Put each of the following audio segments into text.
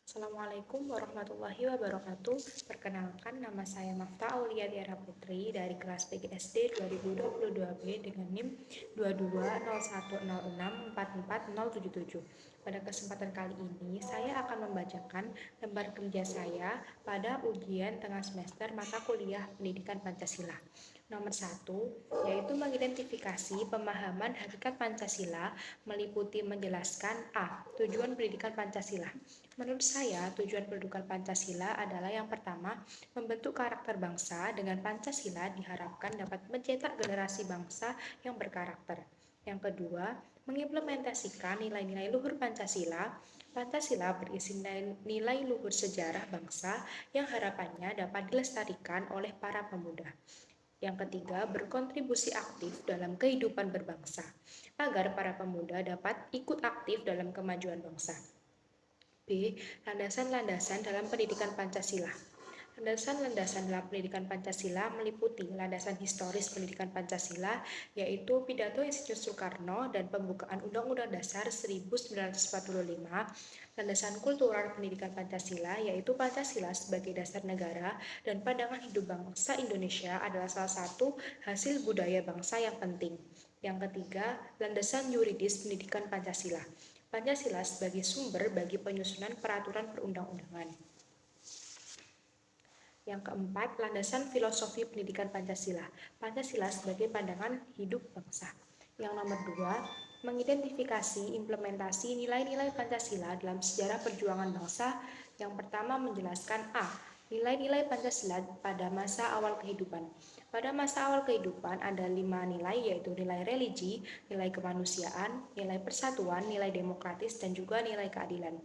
Assalamualaikum warahmatullahi wabarakatuh. Perkenalkan, nama saya Mafta Aulia Tiara Putri dari kelas PGSD 2022B dengan NIM 2201064477. Pada kesempatan kali ini, saya akan membacakan lembar kerja saya pada ujian tengah semester mata kuliah Pendidikan Pancasila. Nomor 1, yaitu mengidentifikasi pemahaman hakikat Pancasila meliputi menjelaskan A. Tujuan pendidikan Pancasila. Menurut saya, tujuan pendidikan Pancasila adalah yang pertama, membentuk karakter bangsa. Dengan Pancasila diharapkan dapat mencetak generasi bangsa yang berkarakter. Yang kedua, mengimplementasikan nilai-nilai luhur Pancasila. Pancasila berisi nilai luhur sejarah bangsa yang harapannya dapat dilestarikan oleh para pemuda. Yang ketiga, berkontribusi aktif dalam kehidupan berbangsa, agar para pemuda dapat ikut aktif dalam kemajuan bangsa. B. Landasan-landasan dalam pendidikan Pancasila. Landasan-landasan dalam pendidikan Pancasila meliputi landasan historis pendidikan Pancasila, yaitu pidato Insinyur Soekarno dan pembukaan Undang-Undang Dasar 1945, landasan kultural pendidikan Pancasila, yaitu Pancasila sebagai dasar negara dan pandangan hidup bangsa Indonesia adalah salah satu hasil budaya bangsa yang penting. Yang ketiga, landasan yuridis pendidikan Pancasila. Pancasila sebagai sumber bagi penyusunan peraturan perundang-undangan. Yang keempat, landasan filosofi pendidikan Pancasila. Pancasila sebagai pandangan hidup bangsa. Yang nomor 2, mengidentifikasi implementasi nilai-nilai Pancasila dalam sejarah perjuangan bangsa. Yang pertama, menjelaskan A. Nilai-nilai Pancasila pada masa awal kehidupan. Pada masa awal kehidupan ada 5 nilai, yaitu nilai religi, nilai kemanusiaan, nilai persatuan, nilai demokratis, dan juga nilai keadilan.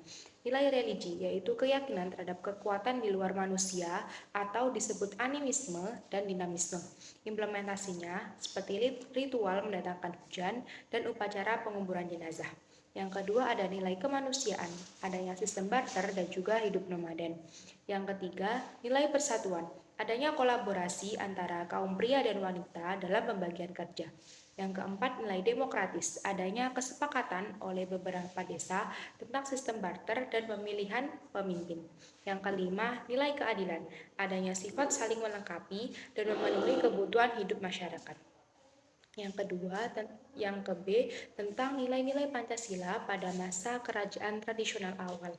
Nilai religi yaitu keyakinan terhadap kekuatan di luar manusia atau disebut animisme dan dinamisme. Implementasinya seperti ritual mendatangkan hujan dan upacara penguburan jenazah. Yang kedua ada nilai kemanusiaan, adanya sistem barter dan juga hidup nomaden. Yang ketiga, nilai persatuan, adanya kolaborasi antara kaum pria dan wanita dalam pembagian kerja. Yang keempat, nilai demokratis, adanya kesepakatan oleh beberapa desa tentang sistem barter dan pemilihan pemimpin. Yang kelima, nilai keadilan, adanya sifat saling melengkapi dan memenuhi kebutuhan hidup masyarakat. Yang kedua, yang ke B, tentang nilai-nilai Pancasila pada masa kerajaan tradisional awal,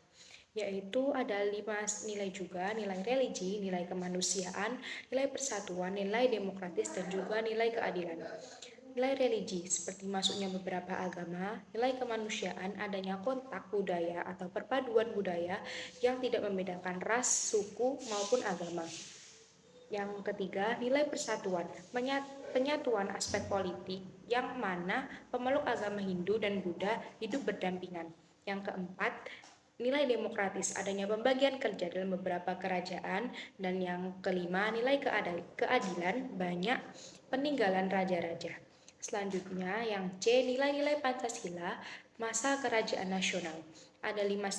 yaitu ada 5 nilai juga, nilai religi, nilai kemanusiaan, nilai persatuan, nilai demokratis, dan juga nilai keadilan. Nilai religi seperti masuknya beberapa agama, nilai kemanusiaan adanya kontak budaya atau perpaduan budaya yang tidak membedakan ras, suku, maupun agama. Yang ketiga, nilai persatuan, penyatuan aspek politik yang mana pemeluk agama Hindu dan Buddha hidup berdampingan. Yang keempat, nilai demokratis, adanya pembagian kerja dalam beberapa kerajaan. Dan yang kelima, nilai keadilan, banyak peninggalan raja-raja. Selanjutnya yang C, nilai-nilai Pancasila masa kerajaan nasional. Ada 5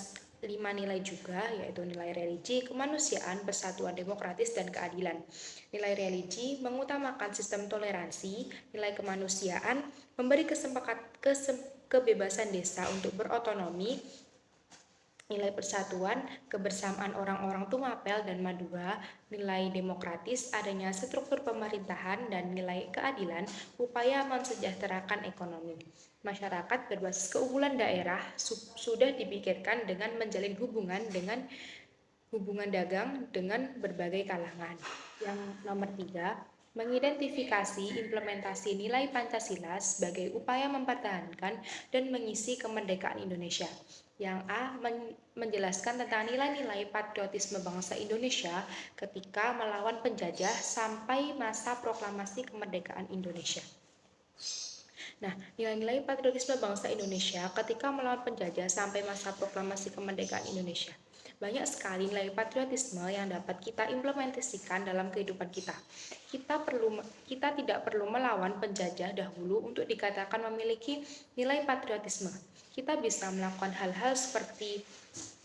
nilai juga, yaitu nilai religi, kemanusiaan, persatuan demokratis, dan keadilan. Nilai religi mengutamakan sistem toleransi, nilai kemanusiaan memberi kebebasan desa untuk berotonomi, nilai persatuan, kebersamaan orang-orang Tumapel dan Madura, nilai demokratis, adanya struktur pemerintahan, dan nilai keadilan, upaya mensejahterakan ekonomi. Masyarakat berbasis keunggulan daerah sudah dipikirkan dengan menjalin hubungan dagang dengan berbagai kalangan. Yang nomor 3, mengidentifikasi implementasi nilai Pancasila sebagai upaya mempertahankan dan mengisi kemerdekaan Indonesia. Yang A, menjelaskan tentang nilai-nilai patriotisme bangsa Indonesia ketika melawan penjajah sampai masa proklamasi kemerdekaan Indonesia. Nah, nilai-nilai patriotisme bangsa Indonesia ketika melawan penjajah sampai masa proklamasi kemerdekaan Indonesia. Banyak sekali nilai patriotisme yang dapat kita implementasikan dalam kehidupan kita. Kita tidak perlu melawan penjajah dahulu untuk dikatakan memiliki nilai patriotisme. Kita bisa melakukan hal-hal seperti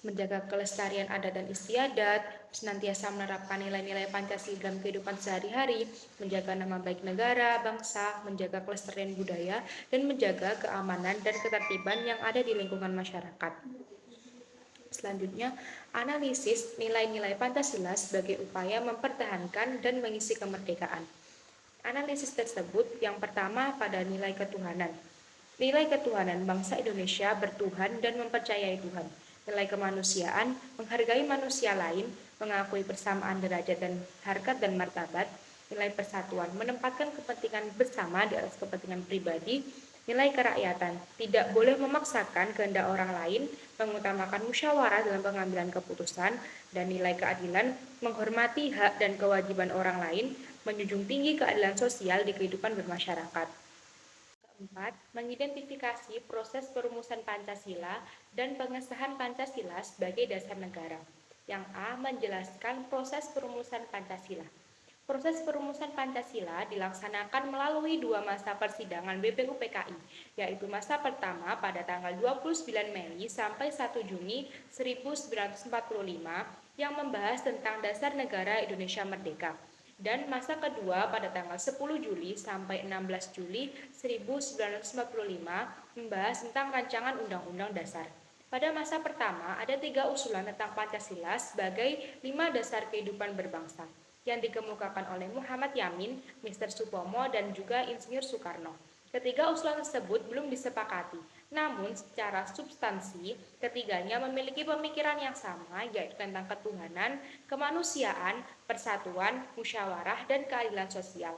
menjaga kelestarian adat dan istiadat, senantiasa menerapkan nilai-nilai Pancasila dalam kehidupan sehari-hari, menjaga nama baik negara, bangsa, menjaga kelestarian budaya, dan menjaga keamanan dan ketertiban yang ada di lingkungan masyarakat. Selanjutnya, analisis nilai-nilai Pancasila sebagai upaya mempertahankan dan mengisi kemerdekaan. Analisis tersebut yang pertama pada nilai ketuhanan. Nilai ketuhanan bangsa Indonesia bertuhan dan mempercayai Tuhan. Nilai kemanusiaan, menghargai manusia lain, mengakui persamaan derajat dan harkat dan martabat. Nilai persatuan, menempatkan kepentingan bersama di atas kepentingan pribadi. Nilai kerakyatan, tidak boleh memaksakan kehendak orang lain, mengutamakan musyawarah dalam pengambilan keputusan. Dan nilai keadilan, menghormati hak dan kewajiban orang lain, menjunjung tinggi keadilan sosial di kehidupan bermasyarakat. Keempat, mengidentifikasi proses perumusan Pancasila dan pengesahan Pancasila sebagai dasar negara. Yang A, menjelaskan proses perumusan Pancasila. Proses perumusan Pancasila dilaksanakan melalui dua masa persidangan BPUPKI, yaitu masa pertama pada tanggal 29 Mei sampai 1 Juni 1945 yang membahas tentang dasar negara Indonesia Merdeka, dan masa kedua pada tanggal 10 Juli sampai 16 Juli 1945 membahas tentang rancangan Undang-Undang Dasar. Pada masa pertama, ada 3 usulan tentang Pancasila sebagai 5 dasar kehidupan berbangsa yang dikemukakan oleh Muhammad Yamin, Mr. Supomo, dan juga Insinyur Soekarno. Ketiga usulan tersebut belum disepakati, namun secara substansi ketiganya memiliki pemikiran yang sama, yaitu tentang ketuhanan, kemanusiaan, persatuan, musyawarah, dan keadilan sosial.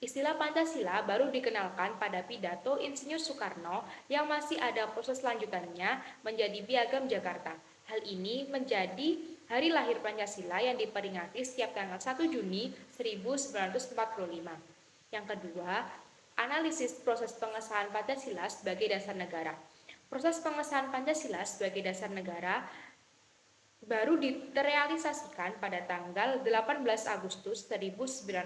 Istilah Pancasila baru dikenalkan pada pidato Insinyur Soekarno yang masih ada proses lanjutannya menjadi Piagam Jakarta. Hal ini menjadi hari lahir Pancasila yang diperingati setiap tanggal 1 Juni 1945. Yang kedua, analisis proses pengesahan Pancasila sebagai dasar negara. Proses pengesahan Pancasila sebagai dasar negara baru direalisasikan pada tanggal 18 Agustus 1945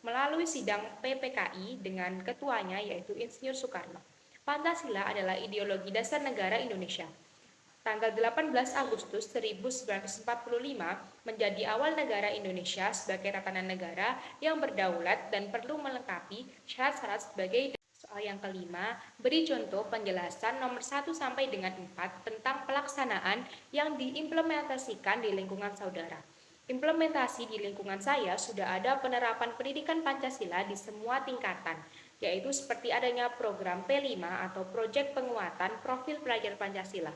melalui sidang PPKI dengan ketuanya yaitu Insinyur Soekarno. Pancasila adalah ideologi dasar negara Indonesia. Tanggal 18 Agustus 1945 menjadi awal negara Indonesia sebagai tatanan negara yang berdaulat dan perlu melengkapi syarat-syarat sebagai. Soal yang kelima, beri contoh penjelasan nomor 1 sampai dengan 4 tentang pelaksanaan yang diimplementasikan di lingkungan saudara. Implementasi di lingkungan saya sudah ada penerapan pendidikan Pancasila di semua tingkatan, yaitu seperti adanya program P5 atau Proyek Penguatan Profil Pelajar Pancasila.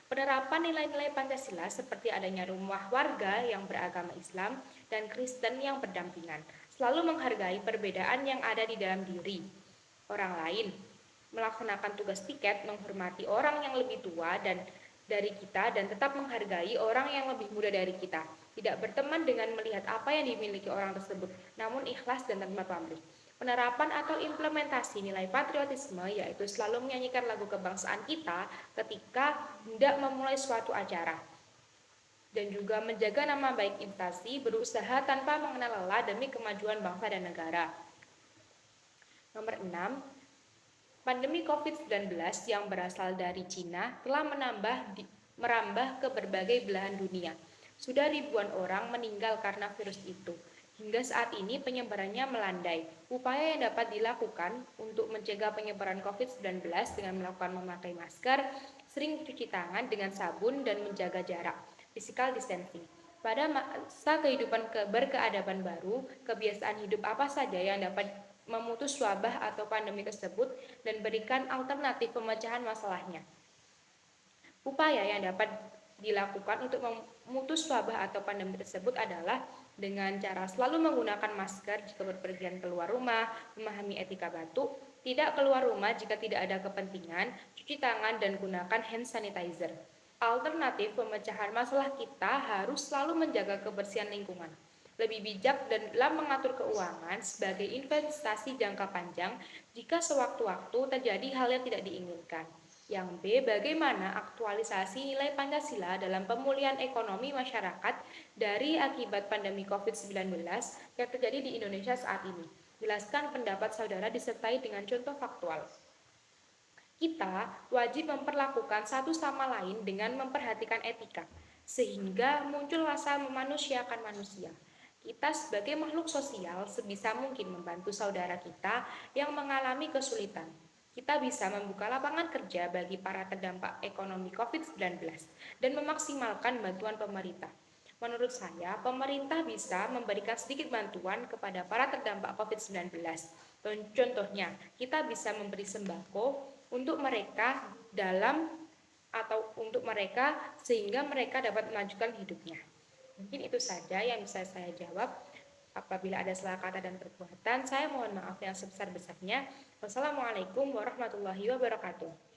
Penerapan nilai-nilai Pancasila seperti adanya rumah warga yang beragama Islam dan Kristen yang berdampingan, selalu menghargai perbedaan yang ada di dalam diri orang lain, melaksanakan tugas piket, menghormati orang yang lebih tua dan dari kita dan tetap menghargai orang yang lebih muda dari kita. Tidak berteman dengan melihat apa yang dimiliki orang tersebut, namun ikhlas dan tanpa pamrih. Penerapan atau implementasi nilai patriotisme yaitu selalu menyanyikan lagu kebangsaan kita ketika hendak memulai suatu acara. Dan juga menjaga nama baik instansi, berusaha tanpa mengenal lelah demi kemajuan bangsa dan negara. Nomor 6, pandemi COVID-19 yang berasal dari Cina telah merambah ke berbagai belahan dunia. Sudah ribuan orang meninggal karena virus itu. Hingga saat ini penyebarannya melandai. Upaya yang dapat dilakukan untuk mencegah penyebaran COVID-19 dengan memakai masker, sering cuci tangan dengan sabun, dan menjaga jarak, physical distancing. Pada masa kehidupan berkeadaban baru, kebiasaan hidup apa saja yang dapat memutus wabah atau pandemi tersebut dan berikan alternatif pemecahan masalahnya. Upaya yang dapat dilakukan untuk memutus wabah atau pandemi tersebut adalah dengan cara selalu menggunakan masker jika berpergian keluar rumah, memahami etika batuk, tidak keluar rumah jika tidak ada kepentingan, cuci tangan, dan gunakan hand sanitizer. Alternatif pemecahan masalah kita harus selalu menjaga kebersihan lingkungan, lebih bijak dan dalam mengatur keuangan sebagai investasi jangka panjang jika sewaktu-waktu terjadi hal yang tidak diinginkan. Yang B, bagaimana aktualisasi nilai Pancasila dalam pemulihan ekonomi masyarakat dari akibat pandemi COVID-19 yang terjadi di Indonesia saat ini. Jelaskan pendapat saudara disertai dengan contoh faktual. Kita wajib memperlakukan satu sama lain dengan memperhatikan etika, sehingga muncul rasa memanusiakan manusia. Kita sebagai makhluk sosial sebisa mungkin membantu saudara kita yang mengalami kesulitan. kita bisa membuka lapangan kerja bagi para terdampak ekonomi COVID-19 dan memaksimalkan bantuan pemerintah. Menurut saya, pemerintah bisa memberikan sedikit bantuan kepada para terdampak COVID-19. Contohnya, kita bisa memberi sembako untuk mereka sehingga mereka dapat melanjutkan hidupnya. Mungkin itu saja yang bisa saya jawab. Apabila ada salah kata dan perbuatan, saya mohon maaf yang sebesar-besarnya. Wassalamualaikum warahmatullahi wabarakatuh.